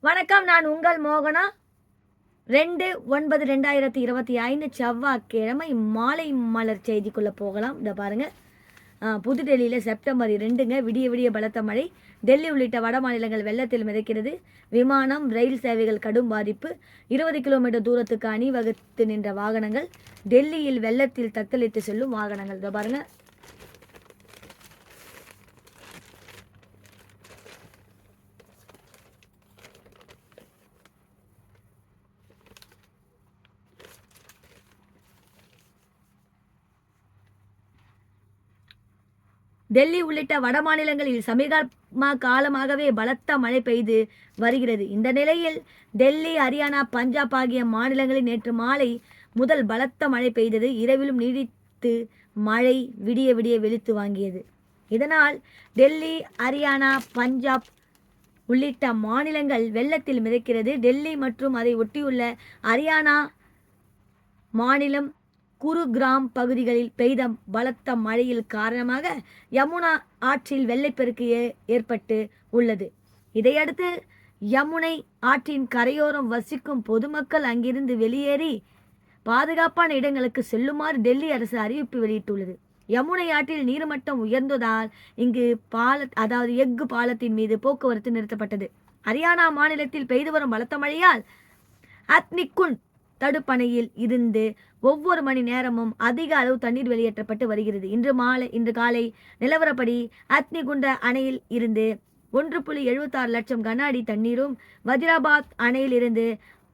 வணக்கம். நான் உங்கள் மோகனா. 2/9/2025 செவ்வாய்க்கிழமை மாலை மலர் செய்திக்குள்ளே போகலாம். இதை பாருங்க. புதுடெல்லியில் செப்டம்பர் 2ங்க விடிய விடிய பலத்த மழை. டெல்லி உள்ளிட்ட வட மாநிலங்கள் வெள்ளத்தில் மிதக்கிறது. விமானம் ரயில் சேவைகள் கடும் பாதிப்பு. 20 கிலோமீட்டர் தூரத்துக்கு அணிவகுத்து நின்ற வாகனங்கள். டெல்லியில் வெள்ளத்தில் தத்தளித்து செல்லும் வாகனங்கள். இதை பாருங்க. டெல்லி உள்ளிட்ட வட மாநிலங்களில் சமீப காலமாகவே பலத்த மழை பெய்து வருகிறது. இந்த நிலையில் டெல்லி, ஹரியானா, பஞ்சாப் ஆகிய மாநிலங்களில் நேற்று மாலை முதல் பலத்த மழை பெய்தது. இரவிலும் நீடித்து மழை விடிய விடிய வெளுத்து வாங்கியது. இதனால் டெல்லி, ஹரியானா, பஞ்சாப் உள்ளிட்ட மாநிலங்கள் வெள்ளத்தில் மிதக்கிறது. டெல்லி மற்றும் அதை ஒட்டியுள்ள ஹரியானா மாநிலம் குருகிராம் பகுதிகளில் பெய்த பலத்த மழையில் காரணமாக யமுனா ஆற்றில் வெள்ளப்பெருக்கு ஏற்பட்டு உள்ளது. இதையடுத்து யமுனை ஆற்றின் கரையோரம் வசிக்கும் பொதுமக்கள் அங்கிருந்து வெளியேறி பாதுகாப்பான இடங்களுக்கு செல்லுமாறு டெல்லி அரசு அறிவிப்பு வெளியிட்டுள்ளது. யமுனை ஆற்றில் நீர்மட்டம் உயர்ந்ததால் இங்கு எஃகு பாலத்தின் மீது போக்குவரத்து நிறுத்தப்பட்டது. ஹரியானா மாநிலத்தில் பெய்து வரும் பலத்த மழையால் அத்னிகுண்ட் தடுப்பணையில் இருந்து ஒவ்வொரு மணி நேரமும் அதிக அளவு தண்ணீர் வெளியேற்றப்பட்டு வருகிறது. இன்று காலை நிலவரப்படி அத்னிகுண்ட அணையில் இருந்து 1.76 லட்சம் கன அடி தண்ணீரும், வஜிராபாத் அணையில் இருந்து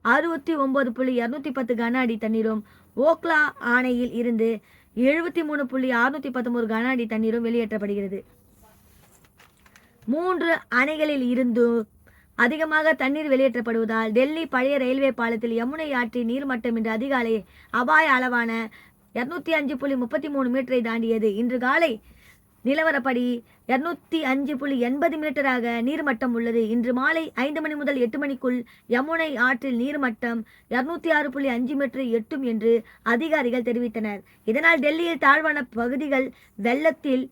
69.210 கன அடி தண்ணீரும், ஓக்லா அணையில் இருந்து 73.611 கன அடி தண்ணீரும் வெளியேற்றப்படுகிறது. 3 அணைகளில் இருந்து அதிகமாக தண்ணீர் வெளியேற்றப்படுவதால் டெல்லி பழைய ரயில்வே பாலத்தில் யமுனை ஆற்றின் நீர்மட்டம் இன்று அதிகாலை அபாய அளவான 205.33 மீட்டரை தாண்டியது. இன்று காலை நிலவரப்படி 205.80 மீட்டராக நீர்மட்டம் உள்ளது. இன்று மாலை 5 மணி முதல் 8 மணிக்குள் யமுனை ஆற்றில் நீர்மட்டம் 206.5 மீட்டரை எட்டும் என்று அதிகாரிகள் தெரிவித்தனர். இதனால் டெல்லியில் தாழ்வான பகுதிகள் வெள்ளத்தில்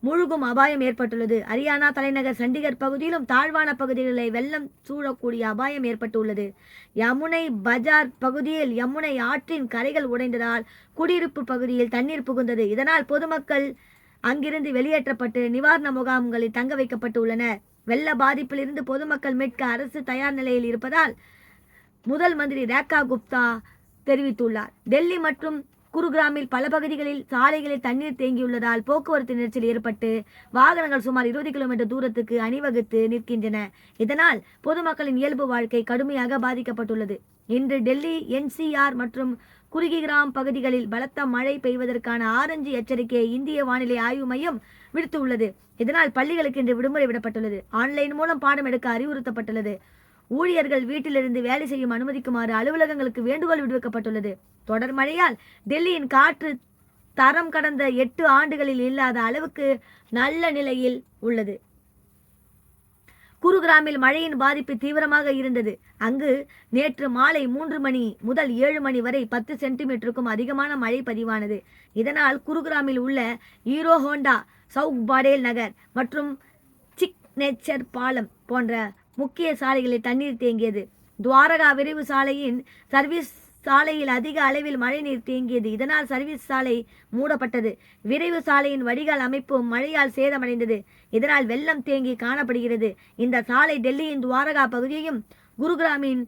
முழுகும் அபாயம் ஏற்பட்டுள்ளது. ஹரியானா தலைநகர் சண்டிகர் பகுதியிலும் தாழ்வான பகுதிகளை வெள்ளம் சூழக்கூடிய அபாயம் ஏற்பட்டுள்ளது. யமுனை பஜார் பகுதியில் யமுனை ஆற்றின் கரைகள் உடைந்ததால் குடியிருப்பு பகுதியில் தண்ணீர் புகுந்தது. இதனால் பொதுமக்கள் அங்கிருந்து வெளியேற்றப்பட்டு நிவாரண முகாம்களில் தங்க வைக்கப்பட்டுள்ளனர். வெள்ள பாதிப்பில் இருந்து பொதுமக்கள் மீட்க அரசு தயார் நிலையில் இருப்பதால் முதல் மந்திரி ரேகா குப்தா தெரிவித்துள்ளார். டெல்லி மற்றும் குருகிராமில் பல பகுதிகளில் சாலைகளில் தண்ணீர் தேங்கியுள்ளதால் போக்குவரத்து நெரிசல் ஏற்பட்டு வாகனங்கள் சுமார் 20 கிலோமீட்டர் தூரத்துக்கு அணிவகுத்து நிற்கின்றன. இதனால் பொதுமக்களின் இயல்பு வாழ்க்கை கடுமையாக பாதிக்கப்பட்டுள்ளது. இன்று டெல்லி, NCR மற்றும் குருகிராம் பகுதிகளில் பலத்த மழை பெய்வதற்கான ஆரஞ்சு எச்சரிக்கையை இந்திய வானிலை ஆய்வு மையம் விடுத்துள்ளது. இதனால் பள்ளிகளுக்கு இன்று விடுமுறை விடப்பட்டுள்ளது. ஆன்லைன் மூலம் பாடம் எடுக்க அறிவுறுத்தப்பட்டுள்ளது. ஊழியர்கள் வீட்டிலிருந்து வேலை செய்யும் அனுமதிக்குமாறு அலுவலகங்களுக்கு வேண்டுகோள் விடுவிக்கப்பட்டுள்ளது. தொடர் மழையால் டெல்லியின் காற்று தரம் கடந்த 8 ஆண்டுகளில் இல்லாத அளவுக்கு நல்ல நிலையில் உள்ளது. குருகிராமில் மழையின் பாதிப்பு தீவிரமாக இருந்தது. அங்கு நேற்று மாலை 3 மணி முதல் 7 மணி வரை 10 சென்டிமீட்டருக்கும் அதிகமான மழை பதிவானது. இதனால் குருகிராமில் உள்ள ஹீரோ ஹோண்டா, சவுக் படேல் நகர் மற்றும் சிக்னேச்சர் பாலம் போன்ற முக்கிய சாலைகளில் தண்ணீர் தேங்கியது. துவாரகா விரைவு சாலையின் சர்வீஸ் சாலையில் அதிக அளவில் மழைநீர் தேங்கியது. இதனால் சர்வீஸ் சாலை மூடப்பட்டது. விரைவு சாலையின் வடிகால் அமைப்பும் மழையால் சேதமடைந்தது. இதனால் வெள்ளம் தேங்கி காணப்படுகிறது. இந்த சாலை டெல்லியின் துவாரகா பகுதியையும் குருகிராமின்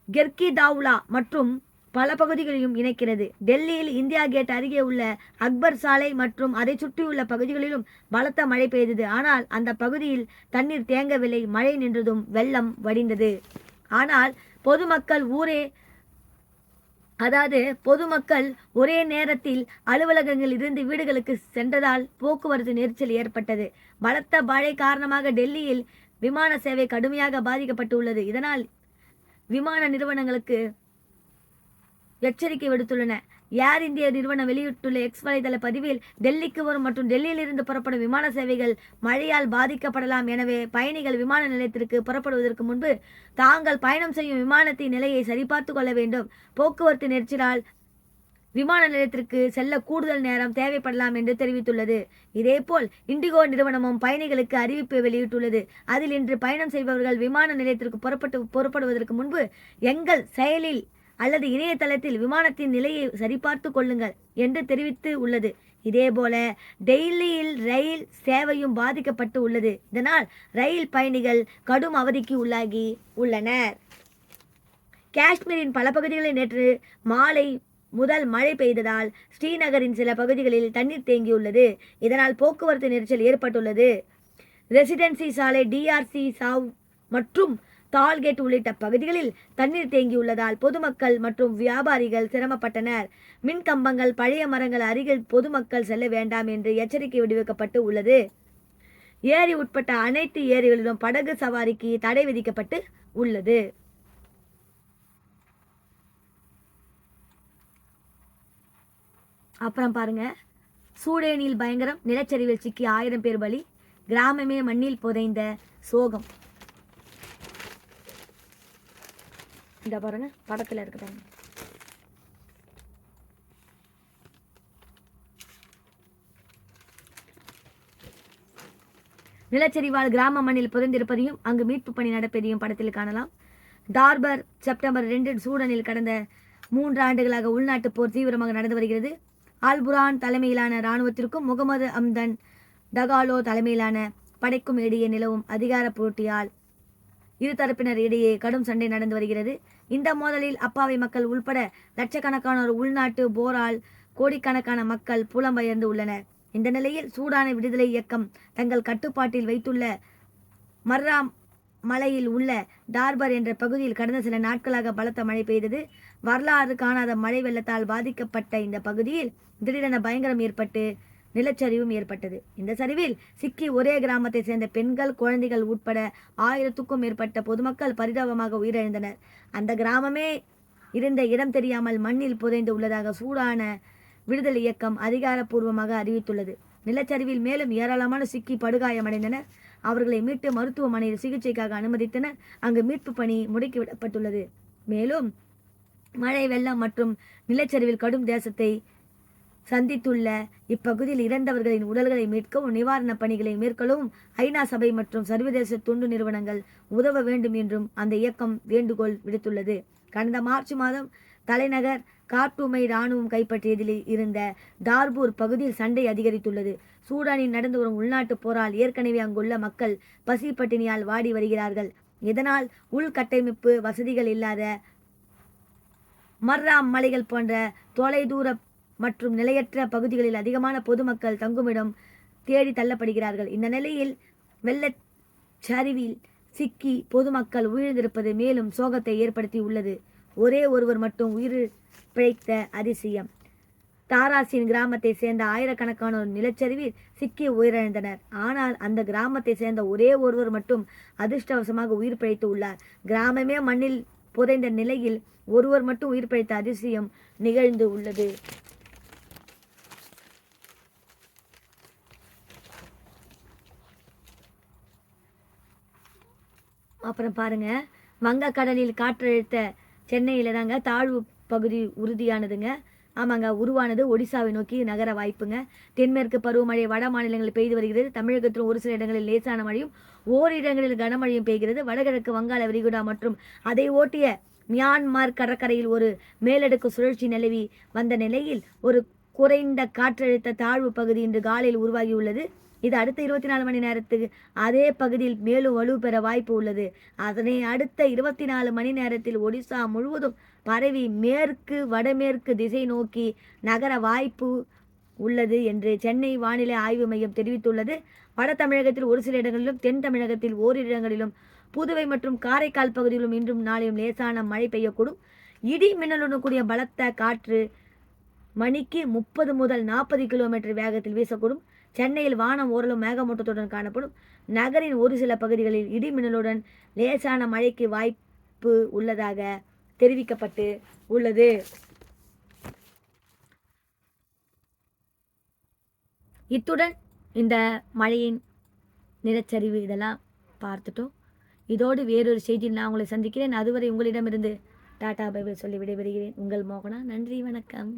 கெர்கிதாவ்லா மற்றும் பல பகுதிகளையும் இணைக்கிறது. டெல்லியில் இந்தியா கேட் அருகே உள்ள அக்பர் சாலை மற்றும் அதை சுற்றியுள்ள பகுதிகளிலும் பலத்த மழை பெய்தது. ஆனால் அந்த பகுதியில் தண்ணீர் தேங்கவில்லை. மழை நின்றதும் வெள்ளம் வடிந்தது. ஆனால் பொதுமக்கள் ஒரே நேரத்தில் அலுவலகங்களில் இருந்து வீடுகளுக்கு சென்றதால் போக்குவரத்து நெரிசல் ஏற்பட்டது. பலத்த மழை காரணமாக டெல்லியில் விமான சேவை கடுமையாக பாதிக்கப்பட்டுள்ளது. இதனால் விமான நிறுவனங்களுக்கு எச்சரிக்கை விடுத்துள்ளன. ஏர் இந்தியா நிறுவனம் வெளியிட்டுள்ள எக்ஸ் வலைதள பதிவில் டெல்லிக்கு வரும் மற்றும் டெல்லியிலிருந்து புறப்படும் விமான சேவைகள் மழையால் பாதிக்கப்படலாம். எனவே பயணிகள் விமான நிலையத்திற்கு புறப்படுவதற்கு முன்பு தாங்கள் பயணம் செய்யும் விமானத்தின் நிலையை சரிபார்த்து கொள்ள வேண்டும். போக்குவரத்து நெரிசலால் விமான நிலையத்திற்கு செல்ல கூடுதல் நேரம் தேவைப்படலாம் என்று தெரிவித்துள்ளது. இதேபோல் இண்டிகோ நிறுவனமும் பயணிகளுக்கு அறிவிப்பு வெளியிட்டுள்ளது. அதில் இன்று பயணம் செய்பவர்கள் விமான நிலையத்திற்கு புறப்படுவதற்கு முன்பு எங்கள் செயலில் அல்லது இணையதளத்தில் விமானத்தின் நிலையை சரிபார்த்து கொள்ளுங்கள் என்று தெரிவித்து உள்ளது. இதேபோல டெல்லியில் ரயில் சேவையும் பாதிக்கப்பட்டு உள்ளது. இதனால் ரயில் பயணிகள் கடும் அவதிக்கு உள்ளாகி உள்ளனர். காஷ்மீரின் பல பகுதிகளில் நேற்று மாலை முதல் மழை பெய்ததால் ஸ்ரீநகரின் சில பகுதிகளில் தண்ணீர் தேங்கியுள்ளது. இதனால் போக்குவரத்து நெரிசல் ஏற்பட்டுள்ளது. ரெசிடென்சி சாலை, டிஆர்சி சாவ் மற்றும் டால்கேட் உள்ளிட்ட பகுதிகளில் தண்ணீர் தேங்கியுள்ளதால் பொதுமக்கள் மற்றும் வியாபாரிகள் சிரமப்பட்டனர். மின் கம்பங்கள், பழைய மரங்கள் அருகில் பொதுமக்கள் செல்ல வேண்டாம் என்று எச்சரிக்கை விடுவிக்கப்பட்டு உள்ளது. ஏரி உட்பட்ட அனைத்து ஏரிகளிலும் படகு சவாரிக்கு தடை விதிக்கப்பட்டு உள்ளது. அப்புறம் பாருங்க, சூடேனில் பயங்கரம், நிலச்சரிவில் சிக்கி 1000 பேர் பலி, கிராமமே மண்ணில் புதைந்த சோகம். இந்த பாருங்க, படத்துல இருக்கு பாருங்க. நிலச்சரிவால் கிராம மண்ணில் புதைந்திருப்பதையும் அங்கு மீட்பு பணி நடப்பதையும் படத்தில் காணலாம். டார்பர் செப்டம்பர் 2 சூடானில் கடந்த 3 ஆண்டுகளாக உள்நாட்டு போர் தீவிரமாக நடந்து வருகிறது. அல்புரான் தலைமையிலான இராணுவத்திற்கும் முகமது அம்தன் டகாலோ தலைமையிலான படைக்கும் இடையே நிலவும் அதிகார போட்டியால் இருதரப்பினர் இடையே கடும் சண்டை நடந்து வருகிறது. இந்த மோதலில் அப்பாவி மக்கள் உள்பட லட்சக்கணக்கானோர் உள்நாட்டு போரால் கோடிக்கணக்கான மக்கள் புலம்பெயர்ந்து உள்ளனர். இந்த நிலையில் சூடான விடுதலை இயக்கம் தங்கள் கட்டுப்பாட்டில் வைத்துள்ள மர்ராம் மலையில் உள்ள டார்பர் என்ற பகுதியில் கடந்த சில நாட்களாக பலத்த மழை பெய்தது. வரலாறு காணாத மழை வெள்ளத்தால் பாதிக்கப்பட்ட இந்த பகுதியில் திடீரென பயங்கரம் ஏற்பட்டு நிலச்சரிவும் ஏற்பட்டது. இந்த சரிவில் சிக்கி ஒரே கிராமத்தை சேர்ந்த பெண்கள், குழந்தைகள் உட்பட 1000க்கும் மேற்பட்ட பொதுமக்கள் பரிதாபமாக உயிரிழந்தனர். அந்த கிராமமே இருந்த இடம் தெரியாமல் மண்ணில் புதைந்து உள்ளதாக சூடான விடுதலை இயக்கம் அதிகாரப்பூர்வமாக அறிவித்துள்ளது. நிலச்சரிவில் மேலும் ஏராளமான சிக்கி படுகாயமடைந்தனர். அவர்களை மீட்டு மருத்துவமனையில் சிகிச்சைக்காக அனுமதித்தனர். அங்கு மீட்பு பணி முடுக்கிவிடப்பட்டுள்ளது. மேலும் மழை, வெள்ளம் மற்றும் நிலச்சரிவில் கடும் தேசத்தை சந்தித்துள்ள இப்பகுதியில் இறந்தவர்களின் உடல்களை மீட்கவும் நிவாரணப் பணிகளை மேற்கொள்ளவும் ஐநா சபை மற்றும் சர்வதேச தொண்டு நிறுவனங்கள் உதவ வேண்டும் என்றும் அந்த இயக்கம் வேண்டுகோள் விடுத்துள்ளது. கடந்த மார்ச் மாதம் தலைநகர் கார்ட்டூமை இராணுவம் கைப்பற்றியதில் இருந்த டார்பூர் பகுதியில் சண்டை அதிகரித்துள்ளது. சூடானில் நடந்து வரும் உள்நாட்டு போரால் ஏற்கனவே அங்குள்ள மக்கள் பசி பட்டினியால் வாடி வருகிறார்கள். இதனால் உள்கட்டமைப்பு வசதிகள் இல்லாத மர்ராம் மலைகள் போன்ற தொலைதூர மற்றும் நிலையற்ற பகுதிகளில் அதிகமான பொதுமக்கள் தங்குமிடம் தேடி தள்ளப்படுகிறார்கள். இந்த நிலையில் வெள்ளச்சரிவில் சிக்கி பொதுமக்கள் உயிரிழந்திருப்பது மேலும் சோகத்தை ஏற்படுத்தி உள்ளது. ஒரே ஒருவர் மட்டும் உயிர் பிழைத்த அதிசயம். தாராசின் கிராமத்தை சேர்ந்த ஆயிரக்கணக்கானோர் நிலச்சரிவில் சிக்கி உயிரிழந்தனர். ஆனால் அந்த கிராமத்தை சேர்ந்த ஒரே ஒருவர் மட்டும் அதிர்ஷ்டவசமாக உயிர் பிழைத்து உள்ளார். கிராமமே மண்ணில் புதைந்த நிலையில் ஒருவர் மட்டும் உயிர் பிழைத்த அதிசயம் நிகழ்ந்து உள்ளது. அப்புறம் பாருங்க, வங்கக்கடலில் காற்றழுத்த சென்னையில் தாங்க தாழ்வு பகுதி உறுதியானதுங்க. ஆமாங்க, உருவானது. ஒடிசாவை நோக்கி நகர வாய்ப்புங்க. தென்மேற்கு பருவமழை வட மாநிலங்களில் பெய்து வருகிறது. தமிழகத்திலும் ஒரு சில இடங்களில் லேசான மழையும் ஓரிடங்களில் கனமழையும் பெய்கிறது. வடகிழக்கு வங்காள விரிகுடா மற்றும் அதை ஓட்டிய மியான்மர் கடற்கரையில் ஒரு மேலடுக்கு சுழற்சி நிலவி வந்த நிலையில் ஒரு குறைந்த காற்றழுத்த தாழ்வு பகுதி இன்று காலையில் உருவாகியுள்ளது. இது அடுத்த 24 மணி நேரத்துக்கு அதே பகுதியில் மேலும் வலு பெற வாய்ப்பு உள்ளது. அதனை அடுத்த 24 மணி நேரத்தில் ஒடிசா முழுவதும் பரவி மேற்கு வடமேற்கு திசை நோக்கி நகர வாய்ப்பு உள்ளது என்று சென்னை வானிலை ஆய்வு மையம் தெரிவித்துள்ளது. வட தமிழகத்தில் ஒரு சில இடங்களிலும், தென் தமிழகத்தில் ஓரிரு இடங்களிலும், புதுவை மற்றும் காரைக்கால் பகுதியிலும் இன்றும் நாளையும் லேசான மழை பெய்யக்கூடும். இடி மின்னலுடன் கூடிய பலத்த காற்று மணிக்கு 30 முதல் 40 கிலோமீட்டர் வேகத்தில் வீசக்கூடும். சென்னையில் வானம் ஓரளவு மேகமூட்டத்துடன் காணப்படும். நகரின் ஒரு சில பகுதிகளில் இடி மின்னலுடன் லேசான மழைக்கு வாய்ப்பு உள்ளதாக தெரிவிக்கப்பட்டு உள்ளது. இத்துடன் இந்த மழையின் நிலச்சரிவு இதெல்லாம் பார்த்துட்டோம். இதோடு வேறொரு செய்தியில் நான் உங்களை சந்திக்கிறேன். அதுவரை உங்களிடமிருந்து டாடா பை பை சொல்லி விடைபெறுகிறேன். உங்கள் மோகனா. நன்றி, வணக்கம்.